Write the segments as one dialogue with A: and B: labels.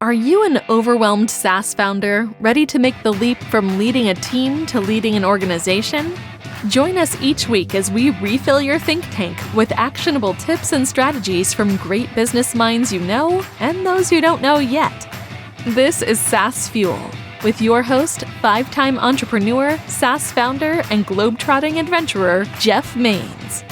A: Are you an overwhelmed SaaS founder ready to make the leap from leading a team to leading an organization? Join us each week as we refill your think tank with actionable tips and strategies from great business minds you know and those you don't know yet. This is SaaS Fuel with your host, 5-time entrepreneur, SaaS founder, and globetrotting adventurer, Jeff Maines.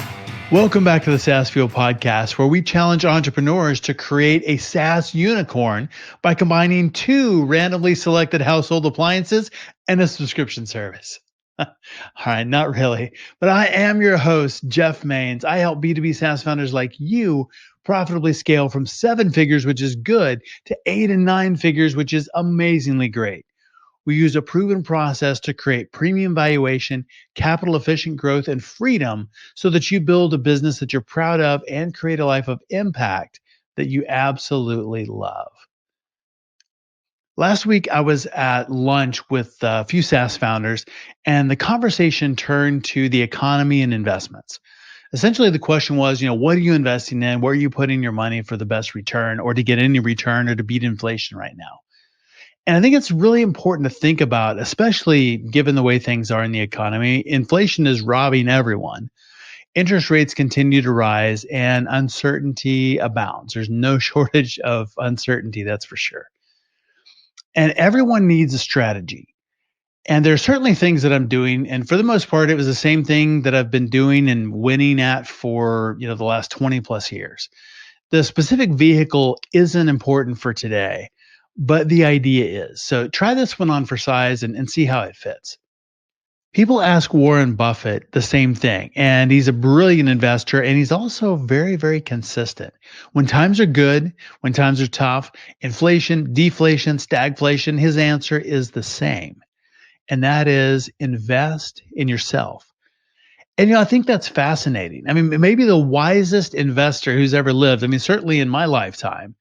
B: Welcome back to the SaaS Fuel podcast, where we challenge entrepreneurs to create a SaaS unicorn by combining two randomly selected household appliances and a subscription service. All right, not really, but I am your host, Jeff Maines. I help B2B SaaS founders like you profitably scale from 7 figures, which is good, to 8 and 9 figures, which is amazingly great. We use a proven process to create premium valuation, capital efficient growth, and freedom so that you build a business that you're proud of and create a life of impact that you absolutely love. Last week, I was at lunch with a few SaaS founders, and the conversation turned to the economy and investments. Essentially, the question was, what are you investing in? Where are you putting your money for the best return, or to get any return, or to beat inflation right now? And I think it's really important to think about, especially given the way things are in the economy. Inflation is robbing everyone. Interest rates continue to rise and uncertainty abounds. There's no shortage of uncertainty, that's for sure. And everyone needs a strategy. And there are certainly things that I'm doing. And for the most part, it was the same thing that I've been doing and winning at for the last 20 plus years. The specific vehicle isn't important for today, but the idea is. So try this one on for size and see how it fits. People ask Warren Buffett the same thing, and he's a brilliant investor, and he's also very, very consistent. When times are good, when times are tough, inflation, deflation, stagflation, his answer is the same, and that is invest in yourself. And I think that's fascinating. I mean, maybe the wisest investor who's ever lived, certainly in my lifetime,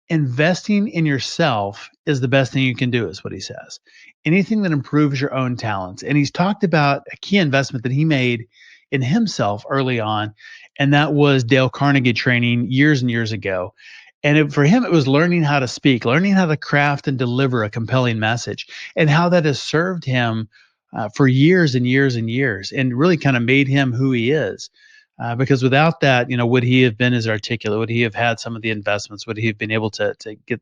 B: investing in yourself is the best thing you can do, is what he says. Anything that improves your own talents. And he's talked about a key investment that he made in himself early on, and that was Dale Carnegie training years and years ago. And for him, it was learning how to speak, learning how to craft and deliver a compelling message, and how that has served him for years and years and years, and really kind of made him who he is. Because without that, would he have been as articulate? Would he have had some of the investments? Would he have been able to get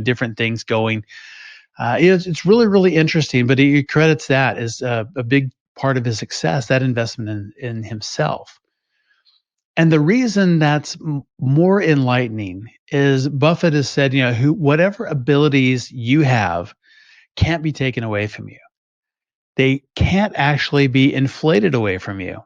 B: different things going? It's really, really interesting. But he credits that as a big part of his success, that investment in himself. And the reason that's more enlightening is Buffett has said, whatever abilities you have can't be taken away from you. They can't actually be inflated away from you.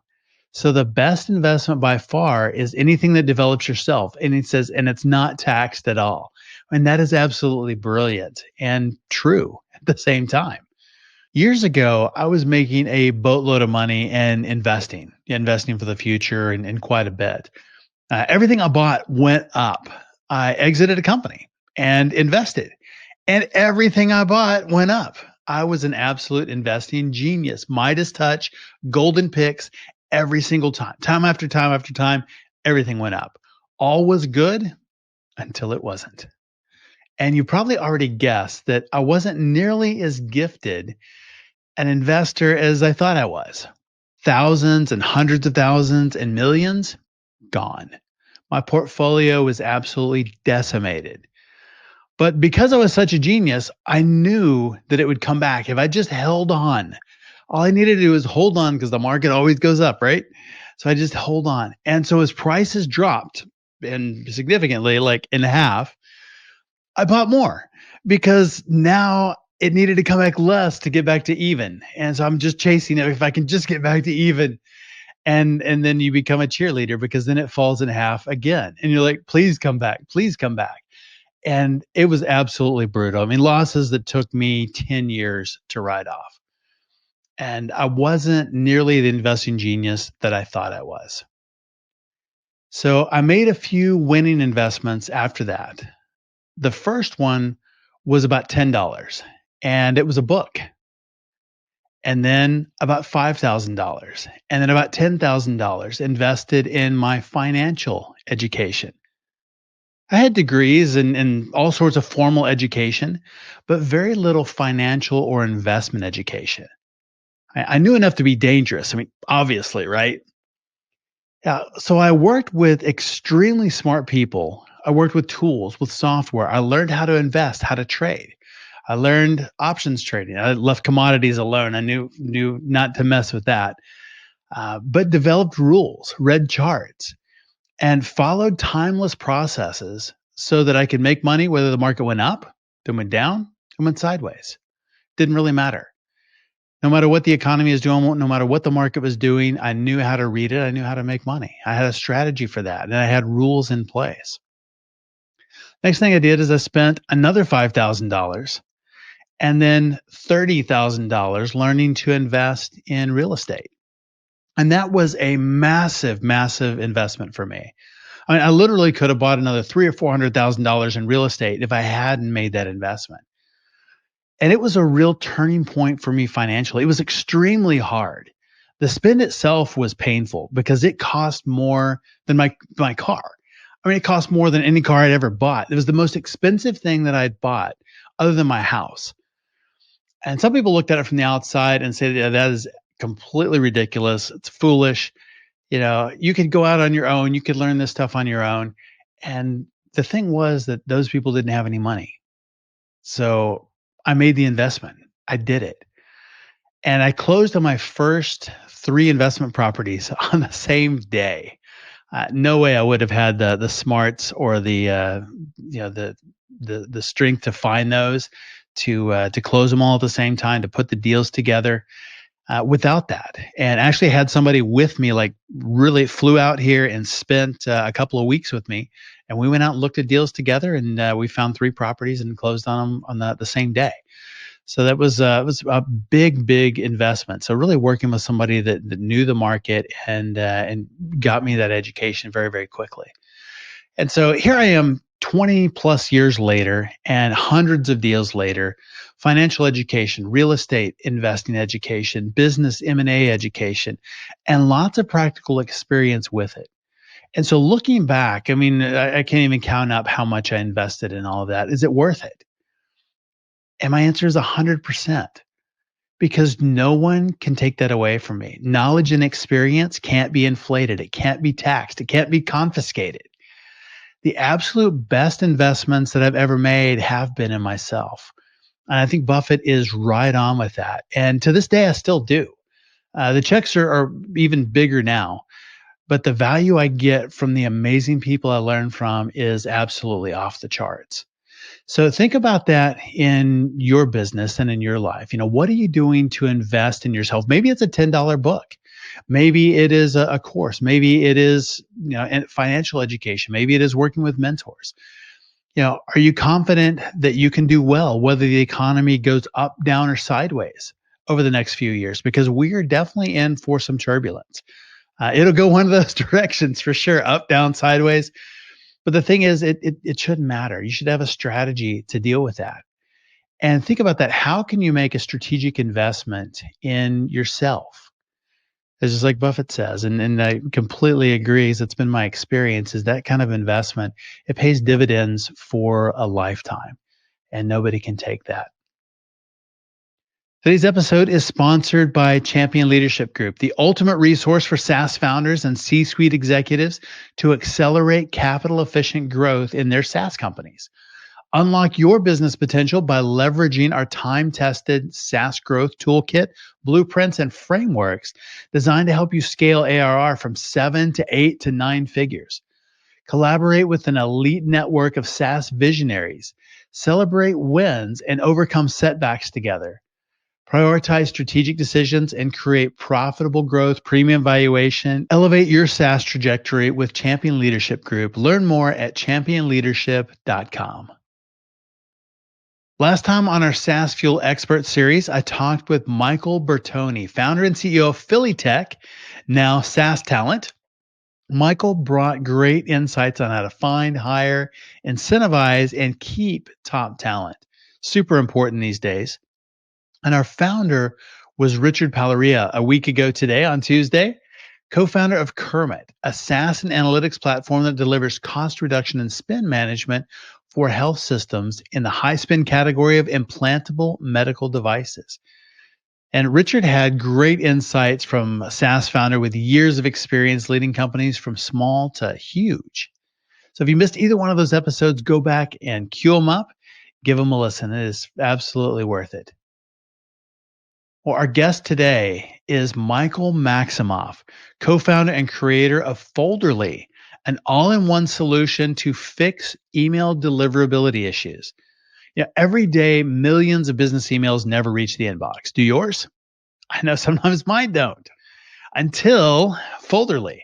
B: So the best investment by far is anything that develops yourself. And he says, and it's not taxed at all. And that is absolutely brilliant and true at the same time. Years ago, I was making a boatload of money and investing for the future and quite a bit. Everything I bought went up. I exited a company and invested, and everything I bought went up. I was an absolute investing genius, Midas touch, golden picks. Every single time after time after time, everything went up. All was good until it wasn't. And you probably already guessed that I wasn't nearly as gifted an investor as I thought I was. Thousands and hundreds of thousands and millions gone. My portfolio was absolutely decimated. But because I was such a genius, I knew that it would come back if I just held on. All I needed to do was hold on, because the market always goes up, right? So I just hold on. And so as prices dropped, and significantly, like in half, I bought more, because now it needed to come back less to get back to even. And so I'm just chasing it. If I can just get back to even, and then you become a cheerleader, because then it falls in half again. And you're like, please come back, please come back. And it was absolutely brutal. Losses that took me 10 years to write off. And I wasn't nearly the investing genius that I thought I was. So I made a few winning investments after that. The first one was about $10, and it was a book. And then about $5,000, and then about $10,000 invested in my financial education. I had degrees and all sorts of formal education, but very little financial or investment education. I knew enough to be dangerous. I mean, obviously, right? Yeah. So I worked with extremely smart people. I worked with tools, with software. I learned how to invest, how to trade. I learned options trading. I left commodities alone. I knew not to mess with that. But developed rules, read charts, and followed timeless processes so that I could make money whether the market went up, then went down, and went sideways. Didn't really matter. No matter what the economy is doing, no matter what the market was doing, I knew how to read it. I knew how to make money. I had a strategy for that, and I had rules in place. Next thing I did is I spent another $5,000 and then $30,000 learning to invest in real estate. And that was a massive, massive investment for me. I mean, I literally could have bought another three or $400,000 in real estate if I hadn't made that investment. And it was a real turning point for me financially. It was extremely hard. The spend itself was painful because it cost more than my car. I mean, it cost more than any car I'd ever bought. It was the most expensive thing that I'd bought other than my house. And some people looked at it from the outside and said, yeah, that is completely ridiculous. It's foolish. You could go out on your own. You could learn this stuff on your own. And the thing was that those people didn't have any money. So I made the investment. I did it. And I closed on my first three investment properties on the same day. No way I would have had the smarts or the strength to find those to close them all at the same time, to put the deals together without that. And actually had somebody with me, like really flew out here and spent a couple of weeks with me. And we went out and looked at deals together, and we found three properties and closed on them on the same day. So that was it was a big, big investment. So really working with somebody that knew the market and got me that education very, very quickly. And so here I am 20 plus years later and hundreds of deals later, financial education, real estate investing education, business M&A education, and lots of practical experience with it. And so looking back, I mean, I can't even count up how much I invested in all of that. Is it worth it? And my answer is 100%, because no one can take that away from me. Knowledge and experience can't be inflated. It can't be taxed. It can't be confiscated. The absolute best investments that I've ever made have been in myself. And I think Buffett is right on with that. And to this day, I still do. The checks are even bigger now, but the value I get from the amazing people I learn from is absolutely off the charts. So think about that in your business and in your life. What are you doing to invest in yourself? Maybe it's a $10 book. Maybe it is a course. Maybe it is, financial education. Maybe it is working with mentors. Are you confident that you can do well, whether the economy goes up, down, or sideways over the next few years? Because we are definitely in for some turbulence. It'll go one of those directions for sure, up, down, sideways. But the thing is, it shouldn't matter. You should have a strategy to deal with that. And think about that. How can you make a strategic investment in yourself? It's just like Buffett says, and I completely agree. It's been my experience, is that kind of investment, it pays dividends for a lifetime, and nobody can take that. Today's episode is sponsored by Champion Leadership Group, the ultimate resource for SaaS founders and C-suite executives to accelerate capital-efficient growth in their SaaS companies. Unlock your business potential by leveraging our time-tested SaaS growth toolkit, blueprints, and frameworks designed to help you scale ARR from 7 to 8 to 9 figures. Collaborate with an elite network of SaaS visionaries. Celebrate wins and overcome setbacks together. Prioritize strategic decisions and create profitable growth, premium valuation. Elevate your SaaS trajectory with Champion Leadership Group. Learn more at championleadership.com. Last time on our SaaS Fuel Expert series, I talked with Michael Bertoni, founder and CEO of Philly Tech, now SaaS Talent. Michael brought great insights on how to find, hire, incentivize, and keep top talent. Super important these days. And our founder was Richard Palaria a week ago today on Tuesday. co-founder of Kermit, a SaaS and analytics platform that delivers cost reduction and spend management for health systems in the high spend category of implantable medical devices. And Richard had great insights from a SaaS founder with years of experience leading companies from small to huge. So if you missed either one of those episodes, go back and queue them up, give them a listen. It is absolutely worth it. Well, our guest today is Michael Maximoff, co-founder and creator of Folderly, an all-in-one solution to fix email deliverability issues. Every day, millions of business emails never reach the inbox. Do yours? I know sometimes mine don't, until Folderly.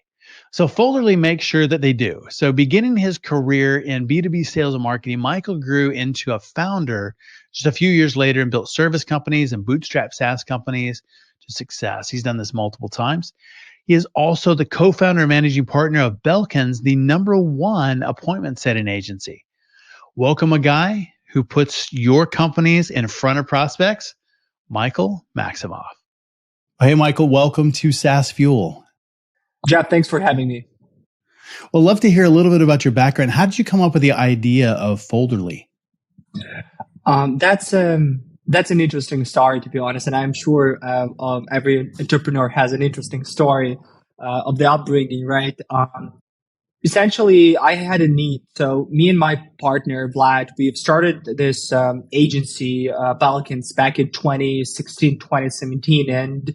B: So Folderly makes sure that they do. So beginning his career in B2B sales and marketing, Michael grew into a founder just a few years later and built service companies and bootstrap SaaS companies to success. He's done this multiple times. He is also the co-founder and managing partner of Belkins, the #1 appointment setting agency. Welcome a guy who puts your companies in front of prospects, Michael Maximoff.
C: Hey, Michael, welcome to SaaS Fuel.
D: Jeff, thanks for having me.
C: Well, love to hear a little bit about your background. How did you come up with the idea of Folderly?
D: That's an interesting story, to be honest, and I'm sure every entrepreneur has an interesting story of the upbringing, right? Essentially, I had a need. So me and my partner, Vlad, we've started this agency, Balkans, back in 2016, 2017. And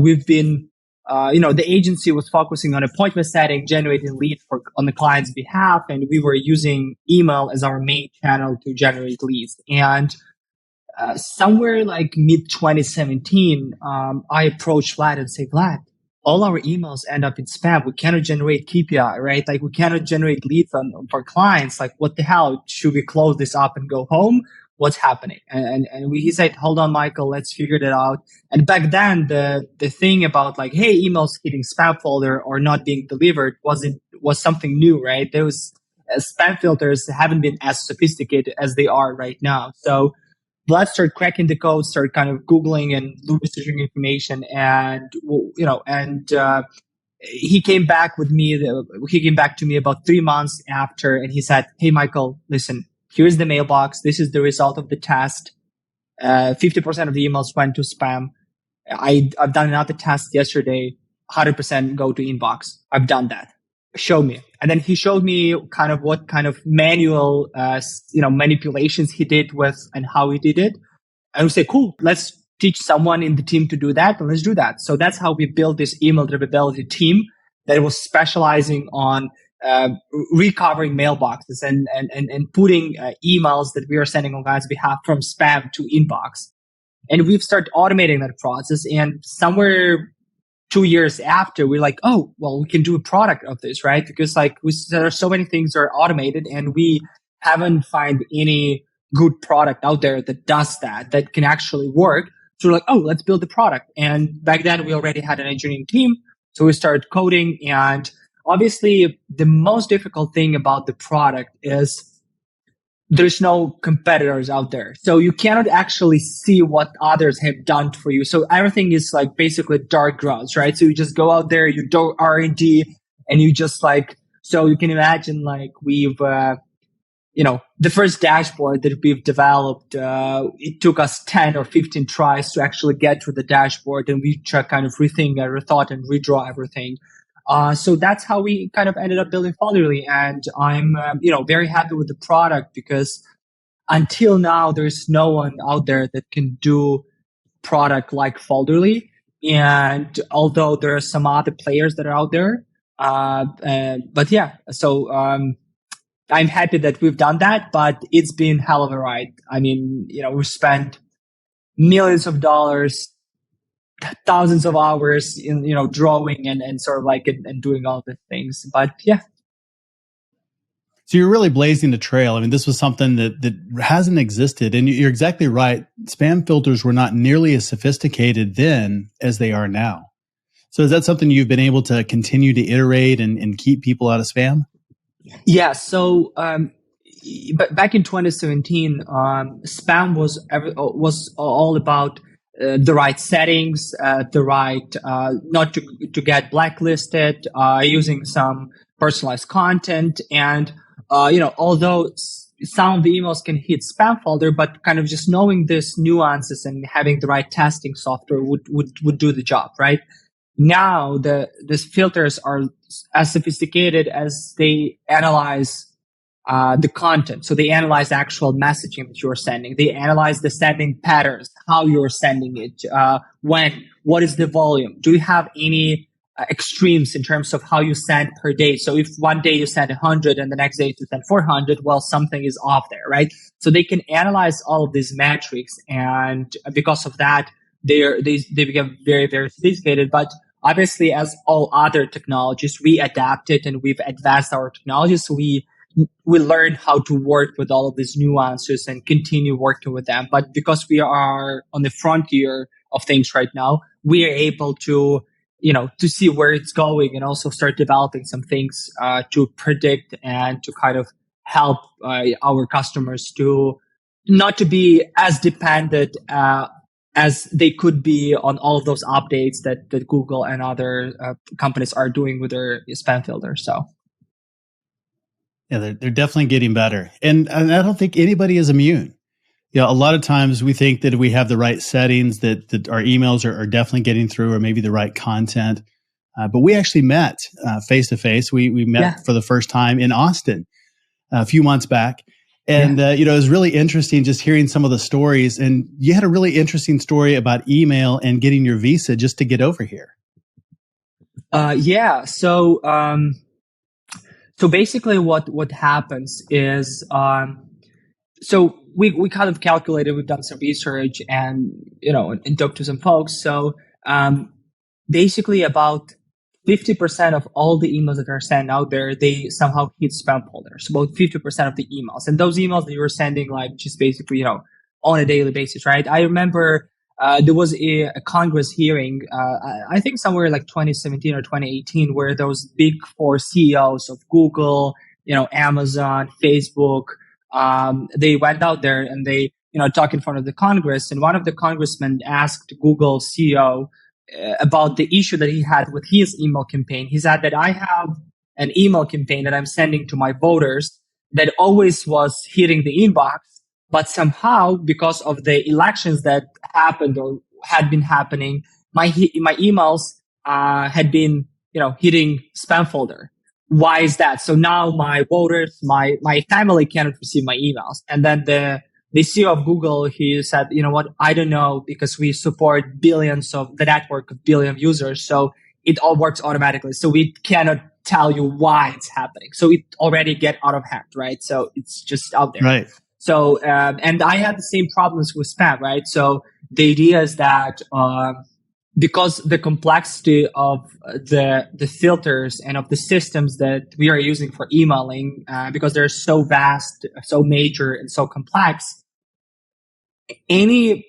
D: we've been, the agency was focusing on appointment setting, generating leads on the client's behalf. And we were using email as our main channel to generate leads. And somewhere like mid 2017, I approached Vlad and said, Vlad, all our emails end up in spam. We cannot generate KPI, right? Like we cannot generate leads for clients. Like what the hell? Should we close this up and go home? What's happening? And he said, hold on, Michael, let's figure it out. And back then, the thing about like, hey, emails hitting spam folder or not being delivered was something new, right? There was spam filters haven't been as sophisticated as they are right now. So Vlad started cracking the code, started kind of Googling and researching information, and he came back with me. He came back to me about 3 months after, and he said, "Hey, Michael, listen. Here's the mailbox. This is the result of the test. 50% of the emails went to spam. I've done another test yesterday. 100% go to inbox. I've done that. Show me." And then he showed me kind of what kind of manual, manipulations he did with and how he did it. And we say, cool, let's teach someone in the team to do that. And let's do that. So that's how we built this email deliverability team that was specializing on recovering mailboxes and putting emails that we are sending on clients' behalf from spam to inbox. And we've started automating that process. And somewhere 2 years after, we're like, oh, well, we can do a product of this, right? Because like there are so many things that are automated and we haven't found any good product out there that does that can actually work. So we're like, oh, let's build the product. And back then we already had an engineering team. So we started coding. And obviously the most difficult thing about the product is there's no competitors out there. So you cannot actually see what others have done for you. So everything is like basically dark grounds, right? So you just go out there, you do R&D, and you just like, so you can imagine like we've, the first dashboard that we've developed, it took us 10 or 15 tries to actually get to the dashboard, and we kind of rethought and redraw everything. So that's how we kind of ended up building Folderly. And I'm, very happy with the product because until now, there's no one out there that can do product like Folderly. And although there are some other players that are out there, but yeah, so, I'm happy that we've done that, but it's been hell of a ride. I mean, we've spent millions of dollars, thousands of hours in drawing and sort of like and doing all the things, but yeah.
C: So you're really blazing the trail. I mean, this was something that hasn't existed, and you're exactly right. Spam filters were not nearly as sophisticated then as they are now. So is that something you've been able to continue to iterate and keep people out of spam?
D: Yeah. So but back in 2017, spam was all about the right settings, the right, not to get blacklisted, using some personalized content. And, although some of the emails can hit spam folder, but kind of just knowing this nuances and having the right testing software would do the job, right? Now these filters are as sophisticated as they analyze the content. So they analyze the actual messaging that you're sending. They analyze the sending patterns, how you're sending it, what is the volume? Do you have any extremes in terms of how you send per day? So if one day you send 100 and the next day you send 400, well, something is off there, right? So they can analyze all of these metrics, and because of that, they become very, very sophisticated. But obviously, as all other technologies, we adapted and we've advanced our technologies. So we learn how to work with all of these nuances and continue working with them. But because we are on the frontier of things right now, we are able to, to see where it's going and also start developing some things to predict and to kind of help our customers to not to be as dependent as they could be on all of those updates that Google and other companies are doing with their spam filter. So.
C: Yeah, they're definitely getting better. And I don't think anybody is immune. A lot of times we think that if we have the right settings, that our emails are definitely getting through, or maybe the right content. But we actually met face to face. We met for the first time in Austin a few months back. And, it was really interesting just hearing some of the stories. And you had a really interesting story about email and getting your visa just to get over here.
D: So basically what happens is, so we kind of calculated, we've done some research and talked to some folks. So, basically about 50% of all the emails that are sent out there, they somehow hit spam folders, about 50% of the emails. And those emails that you were sending, like just basically, on a daily basis, right? I remember, there was a Congress hearing, I think somewhere like 2017 or 2018, where those big four CEOs of Google, Amazon, Facebook, they went out there and they, talked in front of the Congress. And one of the congressmen asked Google CEO about the issue that he had with his email campaign. He said that I have an email campaign that I'm sending to my voters that always was hitting the inbox. But somehow, because of the elections that happened or had been happening, my emails had been, hitting spam folder. Why is that? So now my voters, my family cannot receive my emails. And then the CEO of Google, he said, you know what? I don't know, because we support the network of billion users. So it all works automatically. So we cannot tell you why it's happening. So it already get out of hand, right? So it's just out there.
C: Right.
D: So, and I had the same problems with spam, right? So the idea is that, because the complexity of the filters and of the systems that we are using for emailing, because they're so vast, so major, and so complex, any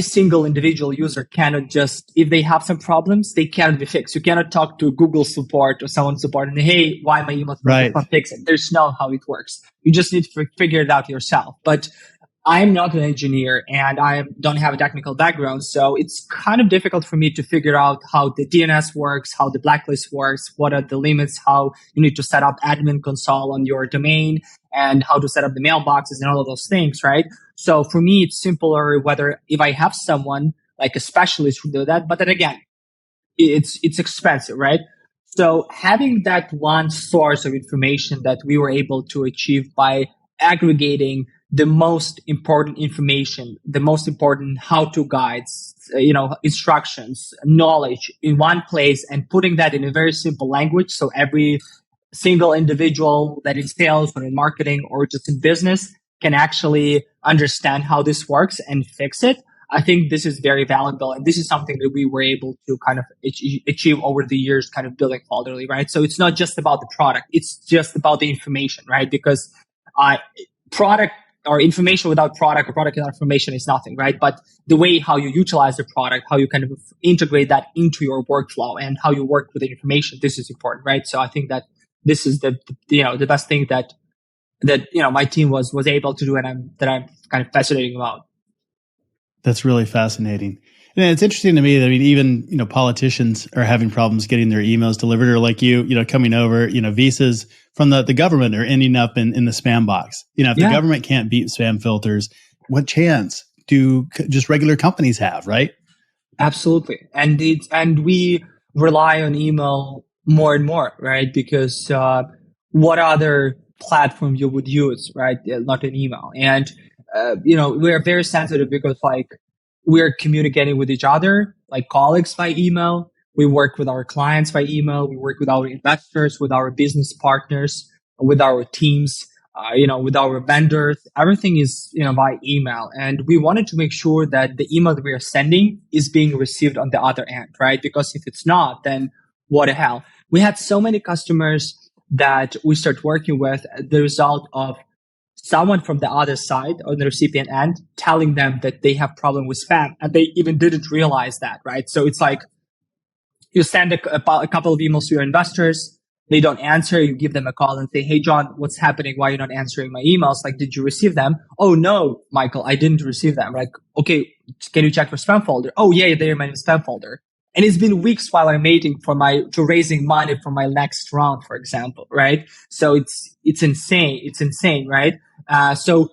D: single individual user cannot just, if they have some problems, they cannot be fixed. You cannot talk to Google support or someone support and, hey, why my email not fix it? There's no how it works. You just need to figure it out yourself. But I'm not an engineer and I don't have a technical background. So it's kind of difficult for me to figure out how the DNS works, how the blacklist works, what are the limits, how you need to set up admin console on your domain, and how to set up the mailboxes and all of those things, right? So for me, it's simpler if I have someone like a specialist who do that. But then again, it's expensive, right? So having that one source of information that we were able to achieve by aggregating the most important information, the most important how-to guides, instructions, knowledge in one place, and putting that in a very simple language. So every single individual that in sales or in marketing or just in business can actually understand how this works and fix it. I think this is very valuable. And this is something that we were able to kind of achieve over the years, kind of building Folderly, right? So it's not just about the product. It's just about the information, right? Because product or information without product or product without information is nothing, right? But the way how you utilize the product, how you kind of integrate that into your workflow and how you work with the information, this is important, right? So I think that this is the best thing that my team was able to do, and I'm kind of fascinating about.
C: That's really fascinating. And it's interesting to me that, I mean, even, politicians are having problems getting their emails delivered, or like coming over, visas from the government are ending up in the spam box. If the government can't beat spam filters, what chance do just regular companies have, right?
D: Absolutely. And we rely on email more and more, right? Because what other platform you would use, right? Not an email. And we're very sensitive because we're communicating with each other, like colleagues by email. We work with our clients by email. We work with our investors, with our business partners, with our teams, with our vendors. Everything is, by email. And we wanted to make sure that the email that we are sending is being received on the other end, right? Because if it's not, then what the hell? We had so many customers that we start working with, the result of someone from the other side on the recipient end telling them that they have problem with spam, and they even didn't realize that, right? So it's like you send a couple of emails to your investors, they don't answer, you give them a call and say, hey, John, what's happening? Why are you not answering my emails? Like, did you receive them? Oh, no, Michael, I didn't receive them. Like, okay, can you check your spam folder? Oh, yeah, they're in my spam folder. And it's been weeks while I'm waiting to raising money for my next round, for example, right? So it's insane. It's insane, right? So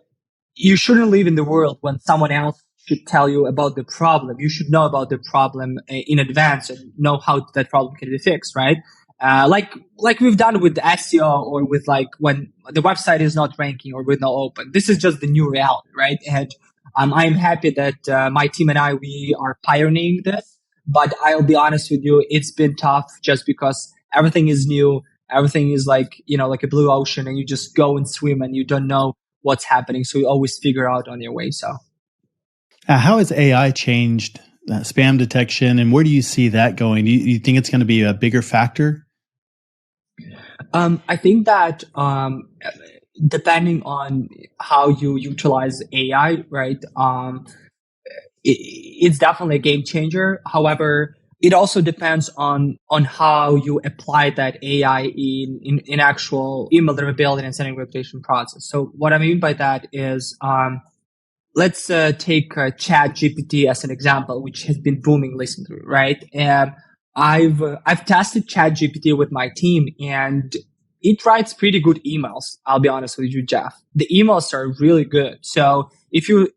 D: you shouldn't live in the world when someone else should tell you about the problem. You should know about the problem in advance and know how that problem can be fixed, right? Like we've done with the SEO, or with when the website is not ranking or with no open. This is just the new reality, right? And I'm happy that my team and we are pioneering this. But I'll be honest with you, it's been tough just because everything is new. Everything is like a blue ocean, and you just go and swim and you don't know what's happening. So you always figure out on your way. So
C: how has AI changed spam detection, and where do you see that going? Do you think it's going to be a bigger factor?
D: I think that depending on how you utilize AI, right? It's definitely a game changer. However, it also depends on how you apply that AI in actual email deliverability and sending reputation process. So what I mean by that is, let's take ChatGPT as an example, which has been booming recently, right? And I've tested ChatGPT with my team, and it writes pretty good emails. I'll be honest with you, Jeff. The emails are really good. So if you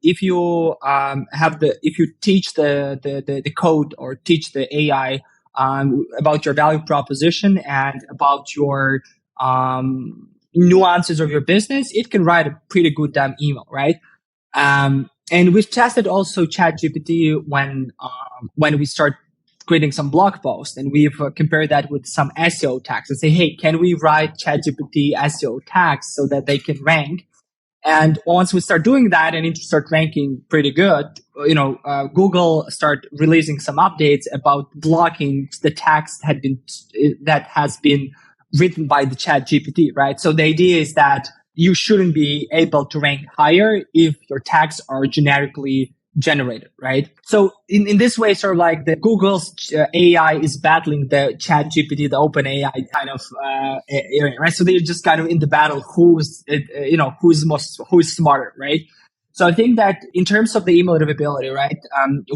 D: teach the code or teach the AI about your value proposition and about your nuances of your business, it can write a pretty good damn email, right? And we've tested also ChatGPT when we start creating some blog posts, and we've compared that with some SEO tags and say, hey, can we write ChatGPT SEO tags so that they can rank? And once we start doing that and it start ranking pretty good, Google start releasing some updates about blocking the text that has been written by the ChatGPT, right? So the idea is that you shouldn't be able to rank higher if your tags are generically generated, right? So in this way, sort of like the Google's AI is battling the ChatGPT, the open AI kind of area, right? So they're just kind of in the battle who's smarter, right? So I think that in terms of the email deliverability, right,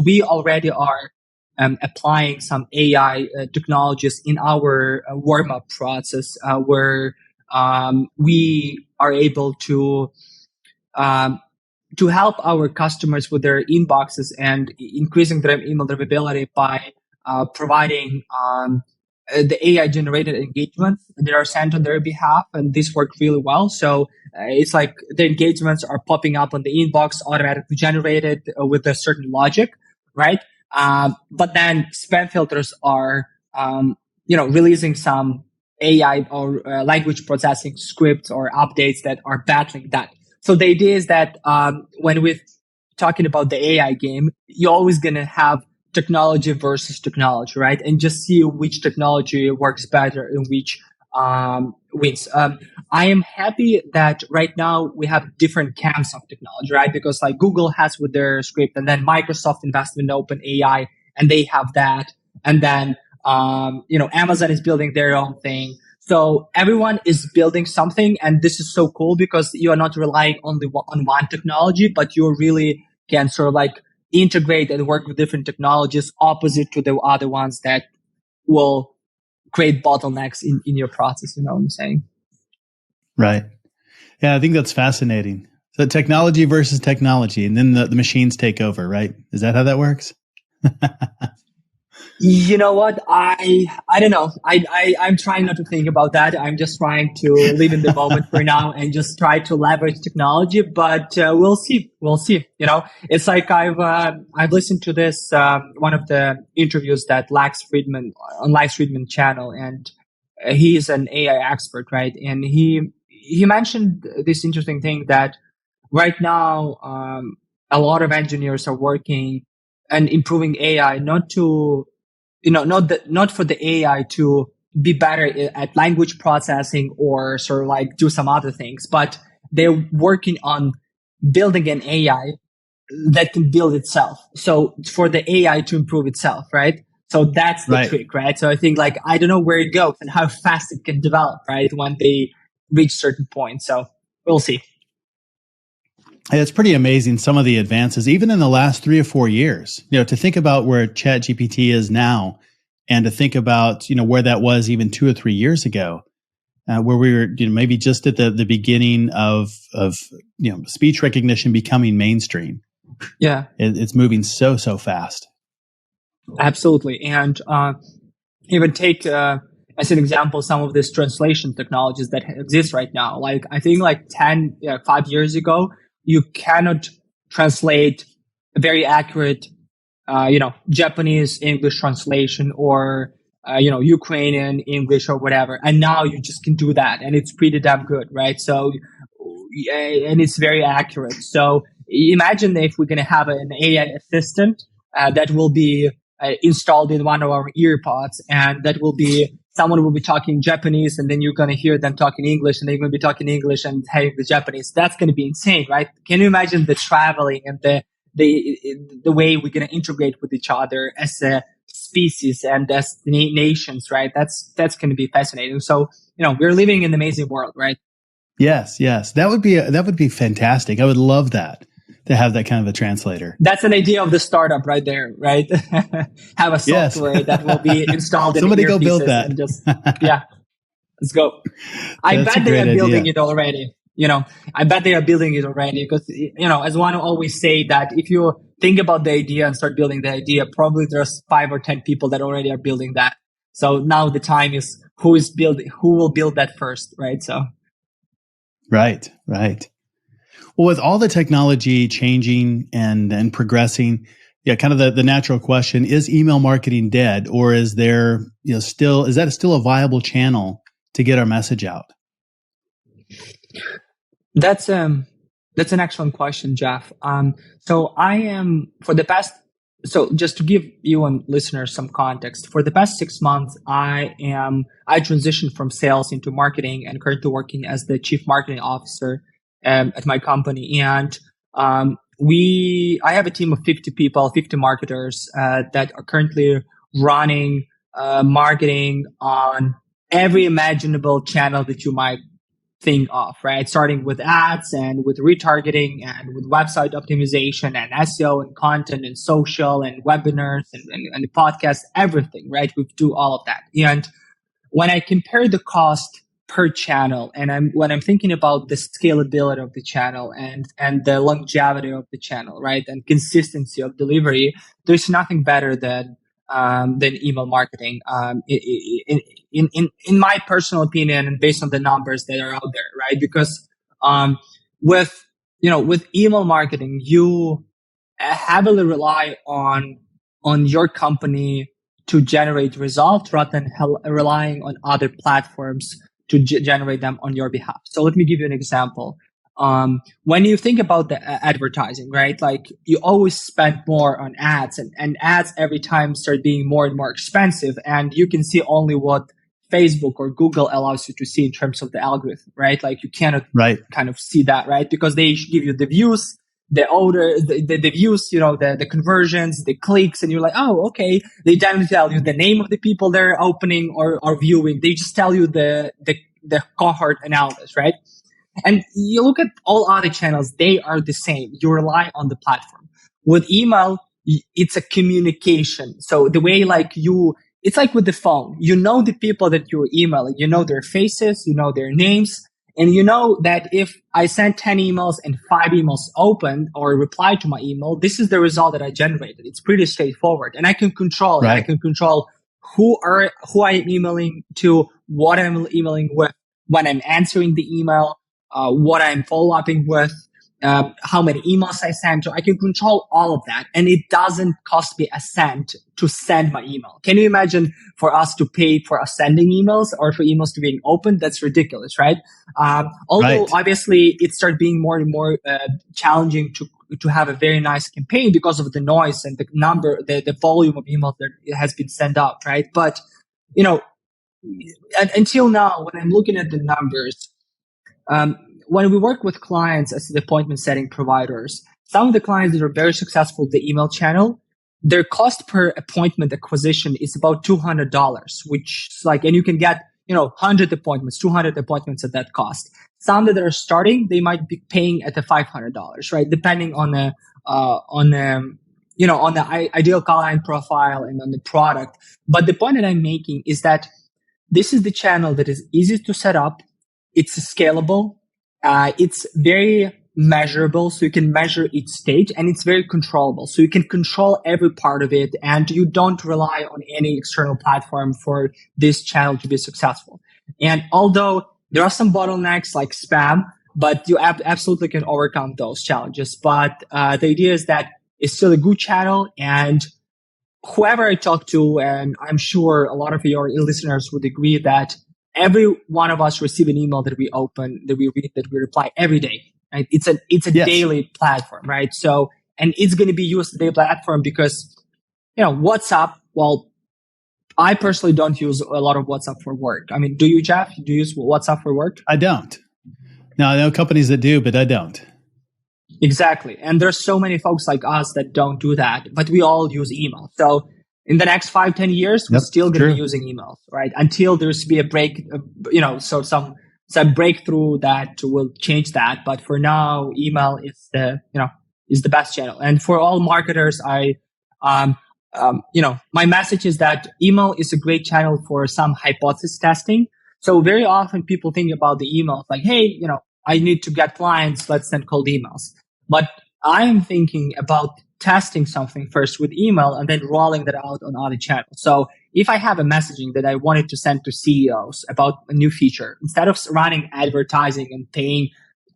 D: we already are applying some AI technologies in our warm-up process where we are able to help our customers with their inboxes and increasing their email deliverability by providing the AI generated engagements that are sent on their behalf. And this worked really well. So it's like the engagements are popping up on the inbox, automatically generated with a certain logic, right? But then spam filters are, releasing some AI or language processing scripts or updates that are battling that. So the idea is that when we're talking about the AI game, you're always going to have technology versus technology, right? And just see which technology works better and which wins. I am happy that right now we have different camps of technology, right? Because like Google has with their script, and then Microsoft invested in OpenAI, and they have that. And then, Amazon is building their own thing. So everyone is building something, and this is so cool because you are not relying only on one technology, but you really can sort of like integrate and work with different technologies opposite to the other ones that will create bottlenecks in your process. You know what I'm saying?
C: Right. Yeah, I think that's fascinating. So technology versus technology, and then the machines take over, right? Is that how that works?
D: You know what? I don't know. I'm trying not to think about that. I'm just trying to live in the moment for now and just try to leverage technology. But we'll see. We'll see. You know, it's like I've listened to this one of the interviews that Lex Friedman on Lex Friedman channel, and he's an AI expert, right? And he mentioned this interesting thing that right now a lot of engineers are working and improving AI not to not for the AI to be better at language processing or sort of like do some other things, but they're working on building an AI that can build itself. So for the AI to improve itself, right? So that's the trick, right? So I think like, I don't know where it goes and how fast it can develop, right? When they reach certain points. So we'll see.
C: It's pretty amazing, some of the advances, even in the last 3 or 4 years. You know, to think about where ChatGPT is now, and to think about where that was even 2 or 3 years ago, where we were maybe just at the beginning of speech recognition becoming mainstream.
D: Yeah,
C: it's moving so fast.
D: Absolutely, and even take as an example some of these translation technologies that exist right now. Like I think like 5 years ago, you cannot translate a very accurate, Japanese English translation or, Ukrainian English or whatever. And now you just can do that. And it's pretty damn good, right? So, and it's very accurate. So imagine if we're going to have an AI assistant that will be installed in one of our earpods, and that will be someone will be talking Japanese, and then you're going to hear them talking English, and they're going to be talking English and having the Japanese. That's going to be insane, right? Can you imagine the traveling and the way we're going to integrate with each other as a species and as nations, right? That's going to be fascinating. So, we're living in an amazing world, right?
C: Yes. That would be fantastic. I would love that, to have that kind of a translator.
D: That's an idea of the startup right there, right? Have a software that will be installed in
C: somebody go build that.
D: And just, let's go. I bet they are building it already. I bet they are building it already because, as one always say that if you think about the idea and start building the idea, probably there's 5 or 10 people that already are building that. So now the time is who will build that first, right? So.
C: Right. Well, with all the technology changing and progressing, kind of the natural question, is email marketing dead, or is there, is that still a viable channel to get our message out?
D: That's an excellent question, Jeff. So just to give you and listeners some context, for the past 6 months, I transitioned from sales into marketing and currently working as the chief marketing officer at my company. And I have a team of 50 people, 50 marketers that are currently running marketing on every imaginable channel that you might think of, right? Starting with ads and with retargeting and with website optimization and SEO and content and social and webinars and the podcast, everything, right? We do all of that. And when I compare the cost per channel, and when I'm thinking about the scalability of the channel and the longevity of the channel, right, and consistency of delivery, there's nothing better than email marketing. In my personal opinion, and based on the numbers that are out there, right? Because with email marketing, you heavily rely on your company to generate results rather than relying on other platforms to generate them on your behalf. So let me give you an example. When you think about the advertising, right? Like you always spend more on ads, and ads every time start being more and more expensive, and you can see only what Facebook or Google allows you to see in terms of the algorithm, right? Like you cannot kind of see that, right? Because they give you the views, the views, the conversions, the clicks, and you're like, oh, okay. They don't tell you the name of the people they're opening or viewing. They just tell you the cohort analysis, right? And you look at all other channels, they are the same. You rely on the platform. With email, it's a communication. So the way it's like with the phone, you know the people that you're emailing, you know their faces, you know their names, and you know that if I send 10 emails and 5 emails opened or reply to my email, this is the result that I generated. It's pretty straightforward. And I can control it. I can control who I'm emailing to, what I'm emailing with, when I'm answering the email, what I'm follow-upping with, how many emails I send. So I can control all of that. And it doesn't cost me a cent to send my email. Can you imagine for us to pay for sending emails or for emails to being opened? That's ridiculous, right? Although obviously it started being more and more challenging to have a very nice campaign because of the noise and the volume of emails that has been sent out, right? But, until now, when I'm looking at the numbers, when we work with clients as the appointment setting providers, some of the clients that are very successful with the email channel, their cost per appointment acquisition is about $200, which is and you can get, 100 appointments, 200 appointments at that cost. Some that are starting, they might be paying at the $500, right? Depending on the ideal client profile and on the product. But the point that I'm making is that this is the channel that is easy to set up. It's scalable. It's very measurable, so you can measure each stage, and it's very controllable, so you can control every part of it, and you don't rely on any external platform for this channel to be successful. And although there are some bottlenecks like spam, but you absolutely can overcome those challenges. But the idea is that it's still a good channel, and whoever I talk to, and I'm sure a lot of your listeners would agree that every one of us receive an email that we open, that we read, that we reply every day. Right? It's a daily platform, right? So, and it's going to be used as a daily platform because, WhatsApp. Well, I personally don't use a lot of WhatsApp for work. I mean, do you, Jeff? Do you use WhatsApp for work?
C: I don't. Now, I know companies that do, but I don't.
D: Exactly. And there's so many folks like us that don't do that, but we all use email. So in the next 5-10 years, we're still going to be using emails, right? Until there's to be a break, so some breakthrough that will change that. But for now, email is the best channel. And for all marketers, my message is that email is a great channel for some hypothesis testing. So very often people think about the emails like, hey, I need to get clients. Let's send cold emails. But I'm thinking about testing something first with email and then rolling that out on other channels. So if I have a messaging that I wanted to send to CEOs about a new feature, instead of running advertising and paying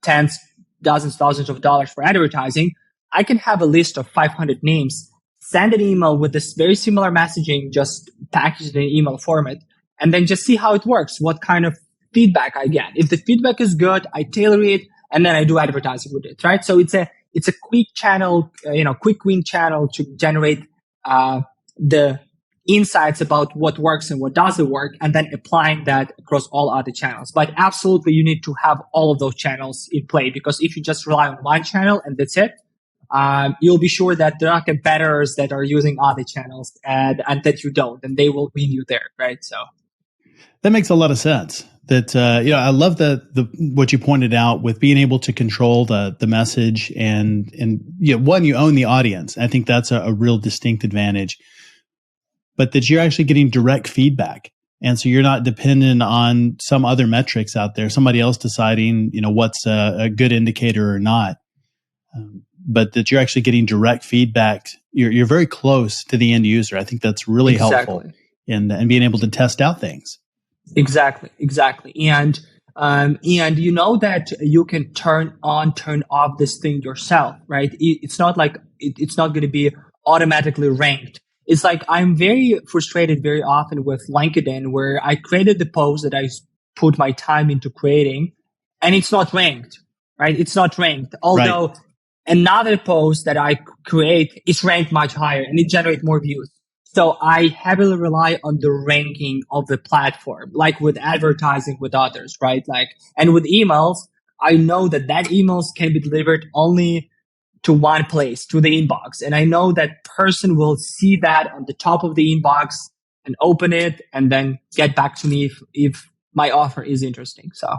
D: tens, dozens, thousands of dollars for advertising, I can have a list of 500 names, send an email with this very similar messaging, just packaged in an email format, and then just see how it works, what kind of feedback I get. If the feedback is good, I tailor it, and then I do advertising with it, right? So it's a quick channel, quick win channel to generate the insights about what works and what doesn't work, and then applying that across all other channels. But absolutely, you need to have all of those channels in play, because if you just rely on one channel and that's it, you'll be sure that there are competitors that are using other channels and that you don't, and they will win you there, right? So
C: that makes a lot of sense. That I love the what you pointed out with being able to control the message and one, you own the audience. I think that's a real distinct advantage. But that you're actually getting direct feedback, and so you're not dependent on some other metrics out there, somebody else deciding what's a good indicator or not. But that you're actually getting direct feedback. You're very close to the end user. I think that's really helpful in being able to test out things.
D: Exactly. And you know that you can turn on, turn off this thing yourself, right? It's not like it's not going to be automatically ranked. It's like I'm very frustrated very often with LinkedIn, where I created the post that I put my time into creating, and it's not ranked, right? It's not ranked. Although another post that I create is ranked much higher and it generates more views. So I heavily rely on the ranking of the platform, like with advertising with others, right? And with emails, I know that emails can be delivered only to one place, to the inbox. And I know that person will see that on the top of the inbox and open it and then get back to me if my offer is interesting. So.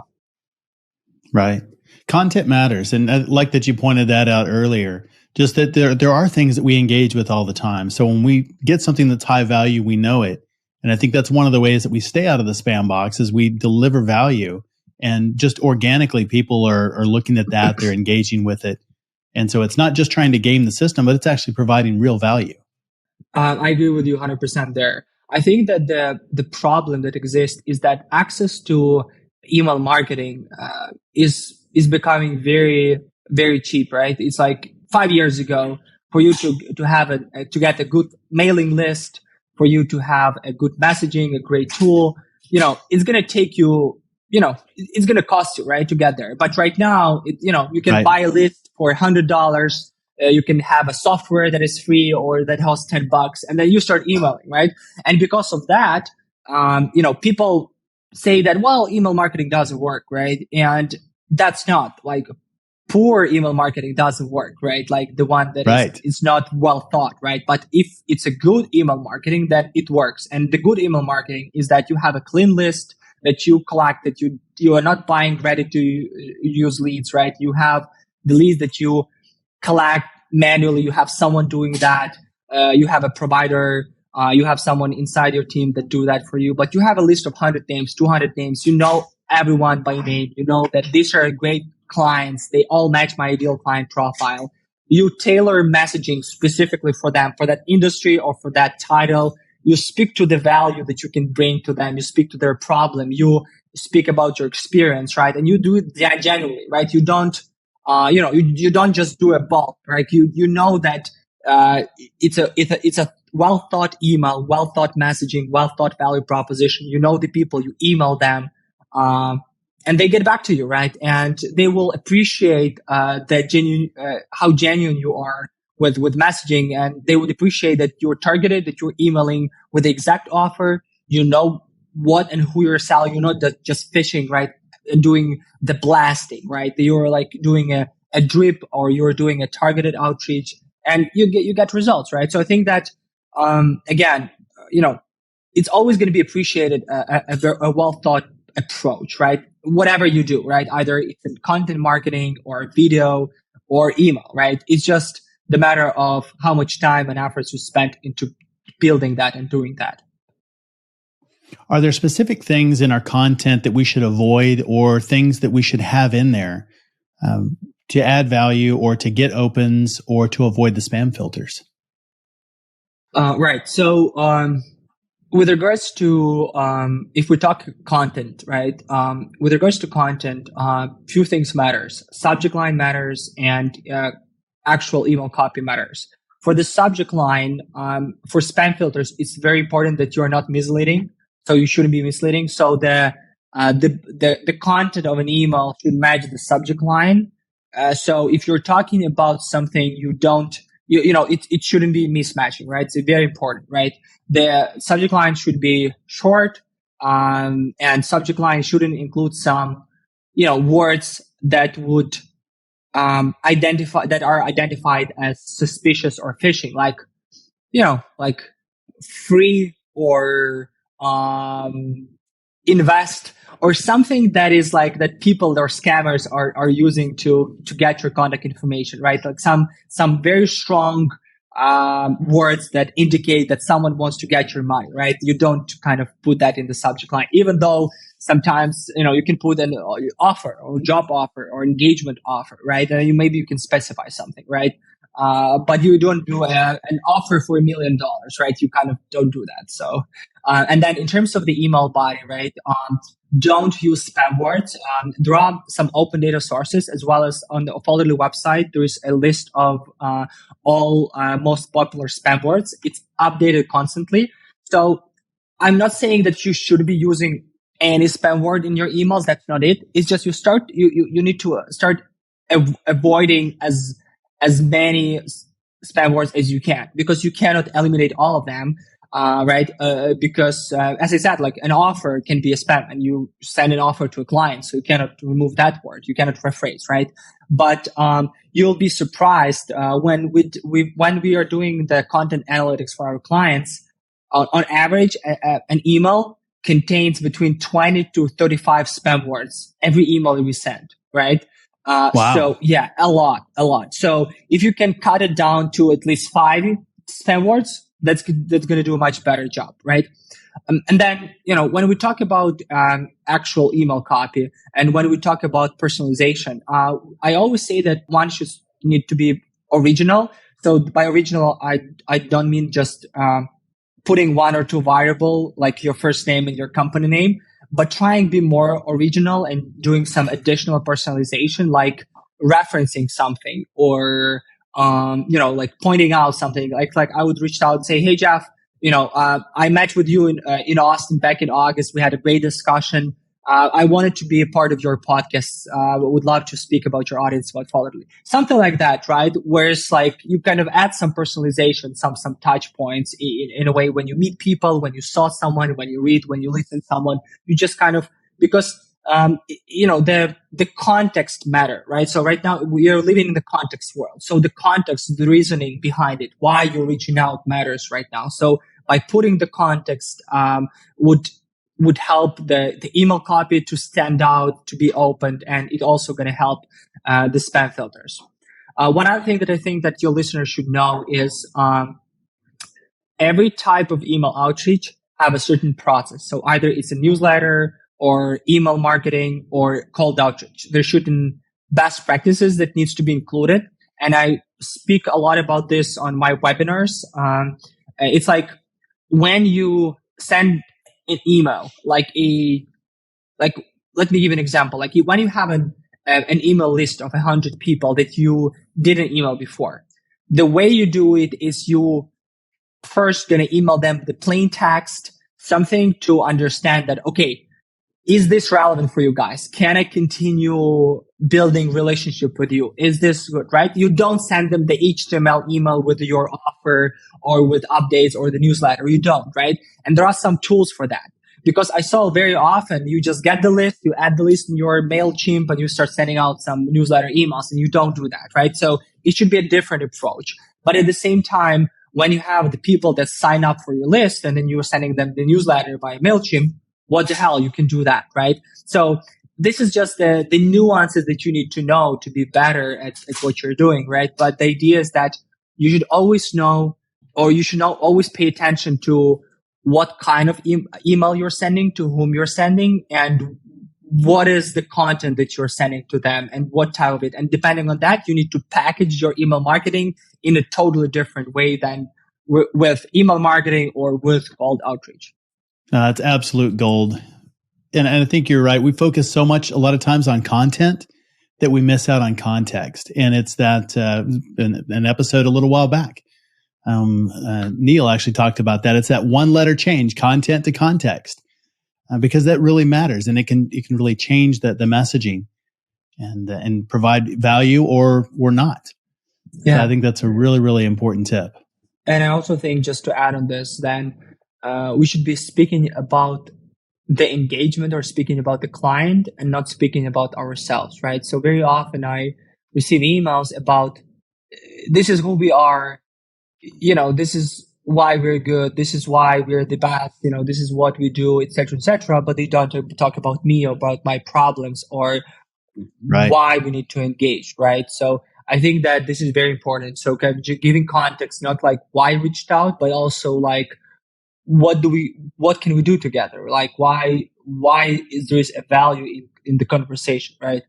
C: Right. Content matters. And I like that you pointed that out earlier, just that there are things that we engage with all the time. So when we get something that's high value, we know it. And I think that's one of the ways that we stay out of the spam box is we deliver value, and just organically people are looking at that, they're engaging with it. And so it's not just trying to game the system, but it's actually providing real value.
D: I agree with you 100% there. I think that the problem that exists is that access to email marketing is becoming very, very cheap, right? It's like 5 years ago, for you to have to get a good mailing list, for you to have a good messaging, a great tool, it's going to take you, it's going to cost you, right, to get there. But right now, you can buy a list for $100. You can have a software that is free or that costs $10, and then you start emailing, right? And because of that, people say that, well, email marketing doesn't work, right? And that's not like poor email marketing doesn't work, right? Like the one that is not well thought, right? But if it's a good email marketing, then it works. And the good email marketing is that you have a clean list that you collect, that you are not buying ready to use leads, right? You have the leads that you collect manually. You have someone doing that. You have a provider. You have someone inside your team that do that for you. But you have a list of 100 names, 200 names. You know everyone by name. You know that these are great clients. They all match my ideal client profile. You tailor messaging specifically for them, for that industry or for that title. You speak to the value that you can bring to them. You speak to their problem. You speak about your experience, right? And you do it genuinely, right? You don't, you don't just do a bulk, right? You know that it's a well thought email, well thought messaging, well thought value proposition. You know the people, you email them, and they get back to you, right? And they will appreciate that genuine, how genuine you are with messaging, and they would appreciate that you're targeted, that you're emailing with the exact offer. You know what and who you're selling. You're not just fishing, right? And doing the blasting, right? You're like doing a drip, or you're doing a targeted outreach, and you get results, right? So I think that again, it's always going to be appreciated a well thought approach, right? Whatever you do, right? Either it's in content marketing or video or email, right? It's just the matter of how much time and efforts you spent into building that and doing that.
C: Are there specific things in our content that we should avoid, or things that we should have in there to add value, or to get opens, or to avoid the spam filters?
D: Right. So with regards to if we talk content, right? With regards to content, few things matters. Subject line matters, and actual email copy matters. For the subject line, for spam filters, it's very important that you're not misleading. So you shouldn't be misleading. So the content of an email should match the subject line. So if you're talking about something you don't, it shouldn't be mismatching, right? It's very important, right? The subject line should be short, and subject line shouldn't include some, words that would are identified as suspicious or phishing, like free or invest, or something that is like that people or scammers are using to get your contact information, right? Like some very strong words that indicate that someone wants to get your money, right? You don't kind of put that in the subject line, even though sometimes, you can put an offer or job offer or engagement offer, right? And maybe you can specify something, right? But you don't do an offer for $1 million, right? You kind of don't do that. So, and then in terms of the email body, right? Don't use spam words. There are some open data sources, as well as on the Folderly website, there is a list of all most popular spam words. It's updated constantly. So I'm not saying that you should be using any spam word in your emails. That's not it. It's just you need to start avoiding as many spam words as you can, because you cannot eliminate all of them. Right? Because, as I said, like an offer can be a spam, and you send an offer to a client, so you cannot remove that word. You cannot rephrase, right? But, you'll be surprised, when we are doing the content analytics for our clients, on average, an email contains between 20 to 35 spam words every email that we send, right?
C: Wow.
D: So yeah, a lot. So if you can cut it down to at least 5 spam words, that's going to do a much better job, right? And then, when we talk about actual email copy and when we talk about personalization, I always say that one should need to be original. So by original, I don't mean just putting 1 or 2 variable like your first name and your company name, but try and be more original and doing some additional personalization, like referencing something or, like pointing out something. Like I would reach out and say, hey, Jeff, I met with you in Austin back in August. We had a great discussion. I wanted to be a part of your podcast. Would love to speak about your audience about Follow-Up. Something like that, right? Whereas like you kind of add some personalization, some touch points in a way when you meet people, when you saw someone, when you read, when you listen to someone, you just kind of, because the context matter, right? So right now we are living in the context world. So the context, the reasoning behind it, why you're reaching out matters right now. So by putting the context, would help the email copy to stand out, to be opened, and it also going to help the spam filters. One other thing that I think that your listeners should know is every type of email outreach have a certain process. So either it's a newsletter or email marketing or cold outreach. There's certain best practices that needs to be included. And I speak a lot about this on my webinars. It's like when you send an email, let me give an example. Like when you have an email list of 100 people that you didn't email before, the way you do it is you first going to email them the plain text, something to understand that, okay, is this relevant for you guys? Can I continue building relationship with you? Is this good, right? You don't send them the HTML email with your offer or with updates or the newsletter. You don't, right? And there are some tools for that. Because I saw very often you just get the list, you add the list in your MailChimp and you start sending out some newsletter emails and you don't do that, right? So it should be a different approach. But at the same time, when you have the people that sign up for your list and then you're sending them the newsletter by MailChimp, what the hell, you can do that, right? So this is just the nuances that you need to know to be better at what you're doing, right? But the idea is that you should always know, or you should always pay attention to what kind of email you're sending, to whom you're sending, and what is the content that you're sending to them and what type of it. And depending on that, you need to package your email marketing in a totally different way than with email marketing or with cold outreach.
C: It's absolute gold. And I think you're right. We focus so much a lot of times on content that we miss out on context. And it's that an episode a little while back. Neil actually talked about that. It's that one letter change, content to context, because that really matters, and it can really change the messaging and provide value or not. Yeah, so I think that's a really, really important tip.
D: And I also think, just to add on this, then we should be speaking about the engagement or speaking about the client and not speaking about ourselves, right? So very often I receive emails about this is who we are, this is why we're good, this is why we're the best, this is what we do, etc., but they don't talk about me or about my problems or why we need to engage, right? So I think that this is very important. So kind of giving context, not like why I reached out, but also like what can we do together? Like why is there a value in the conversation, right?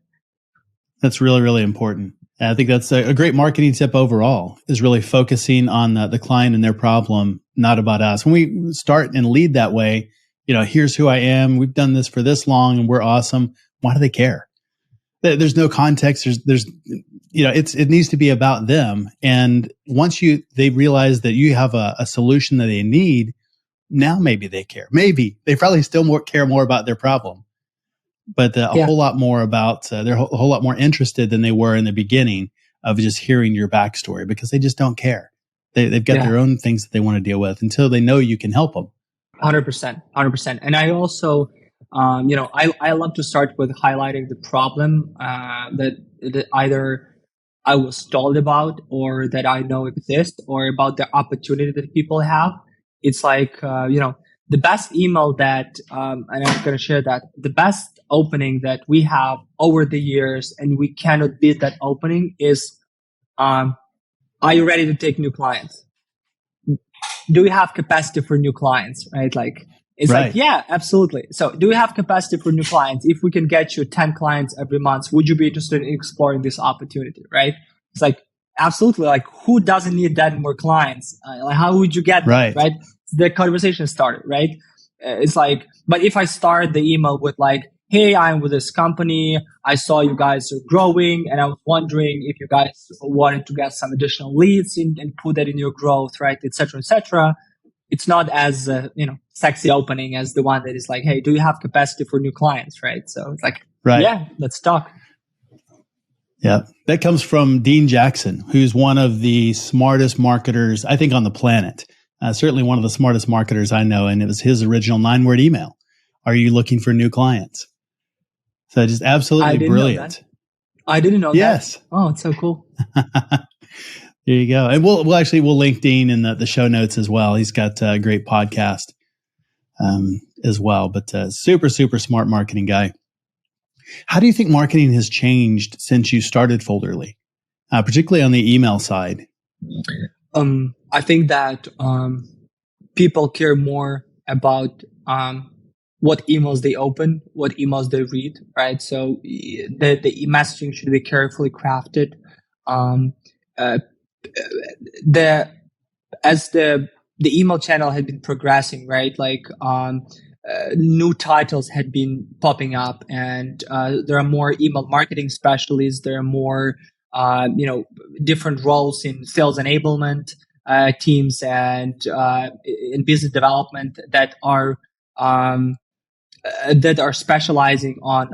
C: That's really, really important. And I think that's a great marketing tip overall, is really focusing on the client and their problem, not about us. When we start and lead that way, here's who I am. We've done this for this long and we're awesome. Why do they care? There's no context. There's it needs to be about them. And once they realize that you have a solution that they need, now maybe they care. Maybe they probably still care more about their problem, but a whole lot more about they're a whole lot more interested than they were in the beginning of just hearing your backstory, because they just don't care. They've got their own things that they want to deal with until they know you can help them.
D: 100%. And I also, I love to start with highlighting the problem that either I was told about or that I know exists, or about the opportunity that people have. It's like, the best email that, and I'm going to share that, the best opening that we have over the years, and we cannot beat that opening, is, are you ready to take new clients? Do we have capacity for new clients, right? Like, it's
C: right.
D: like, yeah, absolutely. So do we have capacity for new clients? If we can get you 10 clients every month, would you be interested in exploring this opportunity, right? It's like, absolutely. Like, who doesn't need that more clients? Like, how would you get them, right? The conversation started, right? It's like, but if I start the email with like, hey, I'm with this company, I saw you guys are growing, and I was wondering if you guys wanted to get some additional leads and put that in your growth, right, et cetera, et cetera. It's not as, sexy opening as the one that is like, hey, do you have capacity for new clients, right? So it's like, yeah, let's talk.
C: Yeah, that comes from Dean Jackson, who's one of the smartest marketers, I think, on the planet. Certainly one of the smartest marketers I know, and it was his original 9-word email. Are you looking for new clients? So just absolutely brilliant.
D: I didn't know that.
C: Yes.
D: Oh, it's so cool.
C: There you go. And we'll link Dean in the show notes as well. He's got a great podcast as well, but super, super smart marketing guy. How do you think marketing has changed since you started Folderly, particularly on the email side?
D: I think that people care more about what emails they open, what emails they read, right? So the messaging should be carefully crafted. As the email channel had been progressing, right? Like new titles had been popping up, and there are more email marketing specialists. There are more different roles in sales enablement teams and in business development that are specializing on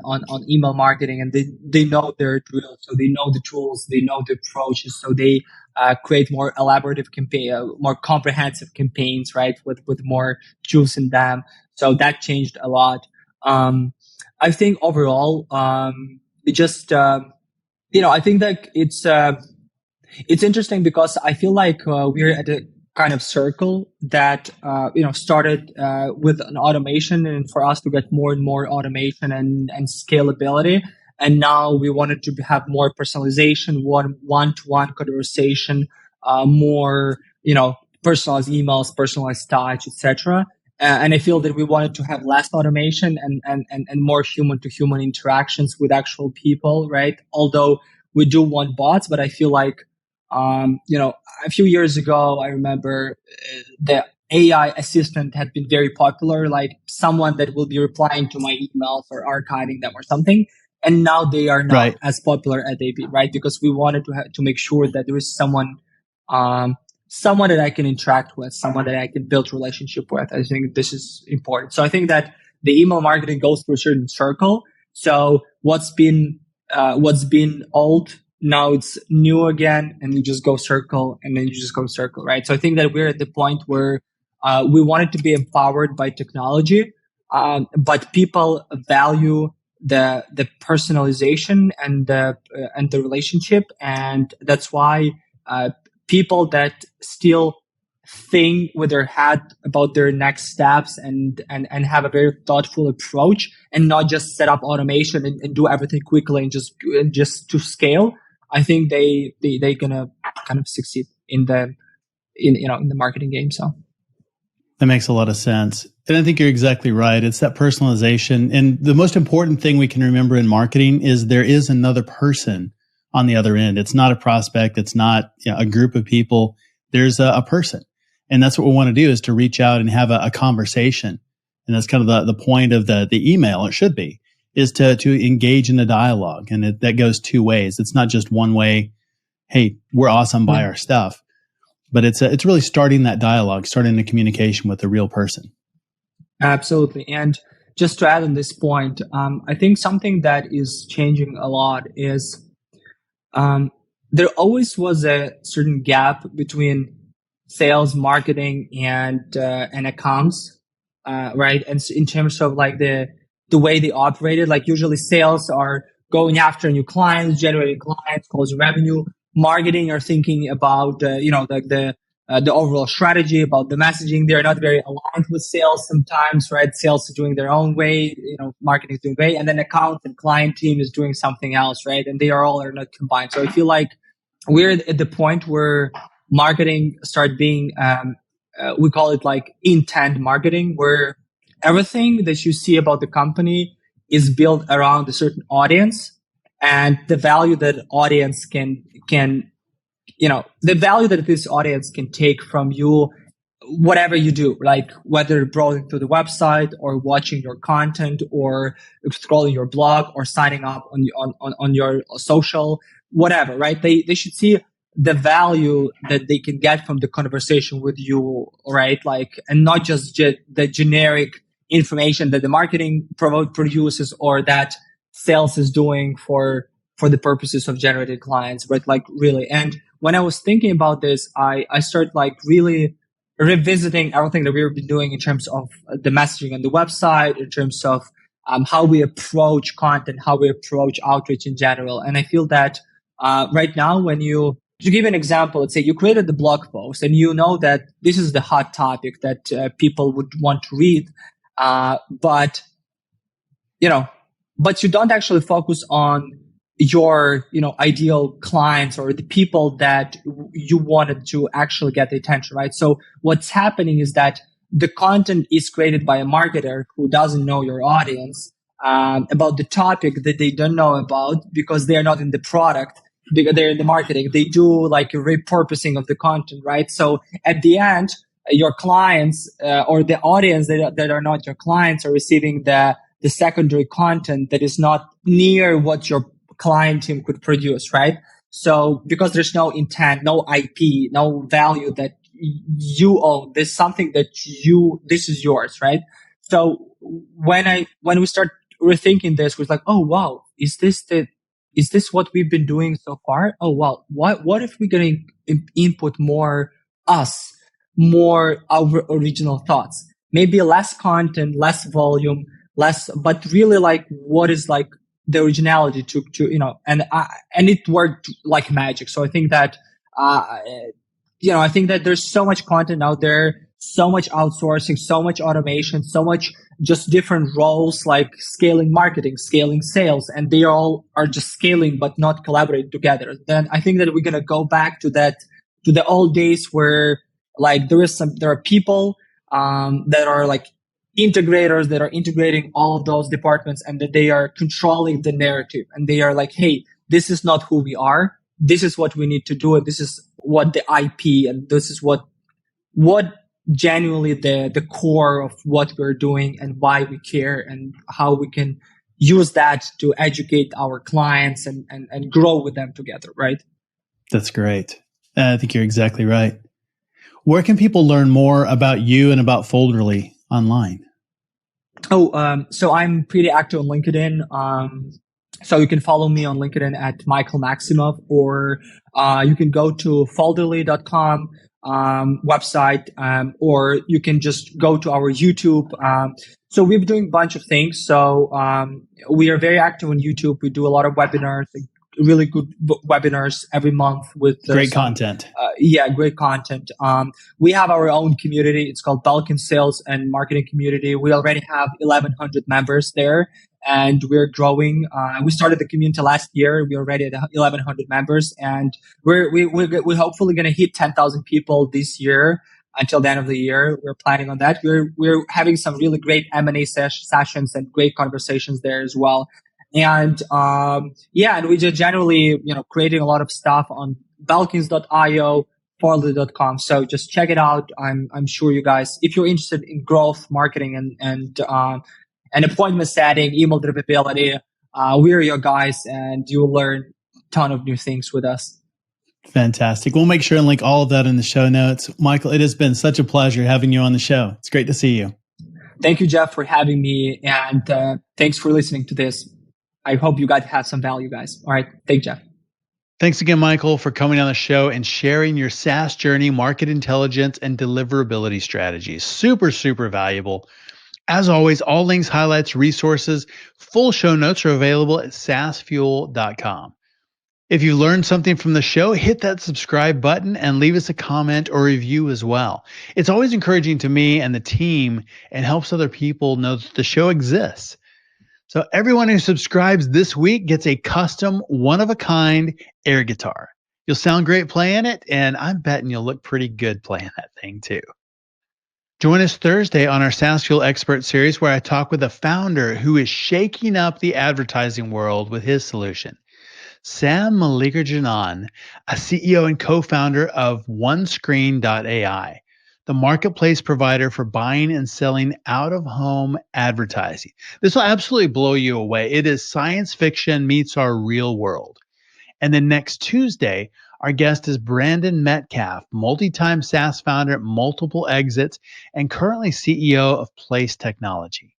D: email marketing, and they know their drill, so they know the tools, they know the approaches, so they create more elaborative more comprehensive campaigns, right, with more juice in them. So that changed a lot. I think overall, it just I think that it's interesting because I feel like we're at a kind of circle that started with an automation, and for us to get more and more automation and scalability, and now we wanted to have more personalization, one-to-one conversation, more personalized emails, personalized touch, etc. And I feel that we wanted to have less automation and more human-to-human interactions with actual people, right? Although we do want bots, but I feel like a few years ago, I remember the AI assistant had been very popular, like someone that will be replying to my emails or archiving them or something. And now they are not as popular as they be, right? Because we wanted to make sure that there is someone that I can interact with, someone that I can build relationship with. I think this is important. So I think that the email marketing goes through a certain circle. So what's been old, now it's new again, and you just go circle, and then you just go circle, right? So I think that we're at the point where we wanted to be empowered by technology, but people value the personalization and the relationship, and that's why people that still think with their head about their next steps and have a very thoughtful approach, and not just set up automation and do everything quickly and just to scale. I think they gonna kind of succeed in the marketing game. So
C: that makes a lot of sense. And I think you're exactly right. It's that personalization. And the most important thing we can remember in marketing is there is another person on the other end. It's not a prospect. It's not a group of people. There's a person. And that's what we want to do, is to reach out and have a conversation. And that's kind of the point of the email. It should be, is to engage in a dialogue. And that goes two ways. It's not just one way. Hey, we're awesome, buy our stuff. But it's really starting that dialogue, starting the communication with a real person.
D: Absolutely. And just to add on this point, I think something that is changing a lot is there always was a certain gap between sales, marketing, and accounts, right? And in terms of like the way they operated, like usually sales are going after new clients, generating clients, closing revenue. Marketing are thinking about the the overall strategy, about the messaging. They're not very aligned with sales sometimes, right? Sales is doing their own way, marketing is doing way, and then account and client team is doing something else, right? And they are not combined. So I feel like we're at the point where marketing start being, we call it like intent marketing, where everything that you see about the company is built around a certain audience, and the value that audience can the value that this audience can take from you, whatever you do, like whether browsing through the website or watching your content or scrolling your blog or signing up on your social, whatever, right? They should see the value that they can get from the conversation with you, right? Like, and not just the generic information that the marketing produces or that sales is doing for the purposes of generating clients, but like really. And when I was thinking about this, I started like really revisiting everything that we've been doing in terms of the messaging on the website, in terms of how we approach content, how we approach outreach in general. And I feel that right now, to give an example, let's say you created the blog post and you know that this is the hot topic that people would want to read, but you don't actually focus on your ideal clients or the people that you wanted to actually get the attention, right? So what's happening is that the content is created by a marketer who doesn't know your audience about the topic that they don't know about, because they're not in the product, because they're in the marketing. They do like a repurposing of the content, right? So at the end, your clients or the audience that are not your clients are receiving the secondary content that is not near what your client team could produce, right? So because there's no intent, no IP, no value that you own, there's something that this is yours, right? So when we start rethinking this, we're like, oh wow, is this what we've been doing so far? Oh wow, what if we're gonna input more our original thoughts? Maybe less content, less volume, but really like what is like the originality to and it worked like magic. So I think that I think that there's so much content out there, so much outsourcing, so much automation, so much just different roles like scaling marketing, scaling sales, and they all are just scaling but not collaborating together. Then I think that we're gonna go back to the old days where like there are people that are like integrators that are integrating all of those departments, and that they are controlling the narrative, and they are like, hey, this is not who we are. This is what we need to do. And this is what the IP, and this is what genuinely the core of what we're doing and why we care and how we can use that to educate our clients and grow with them together. Right.
C: That's great. I think you're exactly right. Where can people learn more about you and about Folderly online?
D: So I'm pretty active on LinkedIn. So you can follow me on LinkedIn at Michael Maximoff, or you can go to folderly.com website, or you can just go to our YouTube. So we're doing a bunch of things. So we are very active on YouTube. We do a lot of webinars, really good webinars every month with
C: great content.
D: Great content. We have our own community. It's called Balkan Sales and Marketing Community. We already have 1,100 members there, and we're growing. We started the community last year. We're already at 1,100 members, and we're hopefully going to hit 10,000 people this year. Until the end of the year, we're planning on that. We're having some really great M&A sessions and great conversations there as well. And and we just generally, creating a lot of stuff on Balkans.io, Folderly.com. So just check it out. I'm sure you guys, if you're interested in growth, marketing, and appointment setting, email deliverability, we're your guys, and you'll learn a ton of new things with us.
C: Fantastic. We'll make sure and link all of that in the show notes. Michael, it has been such a pleasure having you on the show. It's great to see you.
D: Thank you, Jeff, for having me, and thanks for listening to this. I hope you guys have some value, guys. All right. Thanks, Jeff.
B: Thanks again, Michael, for coming on the show and sharing your SaaS journey, market intelligence, and deliverability strategies. Super, super valuable. As always, all links, highlights, resources, full show notes are available at saasfuel.com. If you learned something from the show, hit that subscribe button and leave us a comment or review as well. It's always encouraging to me and the team and helps other people know that the show exists. So everyone who subscribes this week gets a custom, one-of-a-kind air guitar. You'll sound great playing it, and I'm betting you'll look pretty good playing that thing too. Join us Thursday on our SaaS Fuel Expert series, where I talk with a founder who is shaking up the advertising world with his solution. Sam Malikarjunan, a CEO and co-founder of OneScreen.ai, the marketplace provider for buying and selling out-of-home advertising. This will absolutely blow you away. It is science fiction meets our real world. And then next Tuesday, our guest is Brandon Metcalf, multi-time SaaS founder at multiple exits and currently CEO of Place Technology.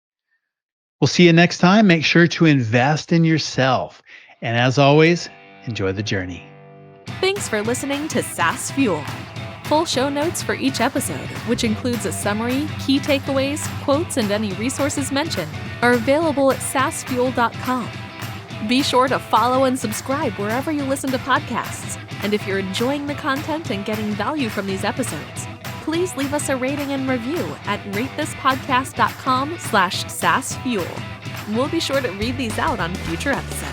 B: We'll see you next time. Make sure to invest in yourself. And as always, enjoy the journey.
A: Thanks for listening to SaaS Fuel. Full show notes for each episode, which includes a summary, key takeaways, quotes, and any resources mentioned, are available at saasfuel.com. Be sure to follow and subscribe wherever you listen to podcasts. And if you're enjoying the content and getting value from these episodes, please leave us a rating and review at ratethispodcast.com/saasfuel. We'll be sure to read these out on future episodes.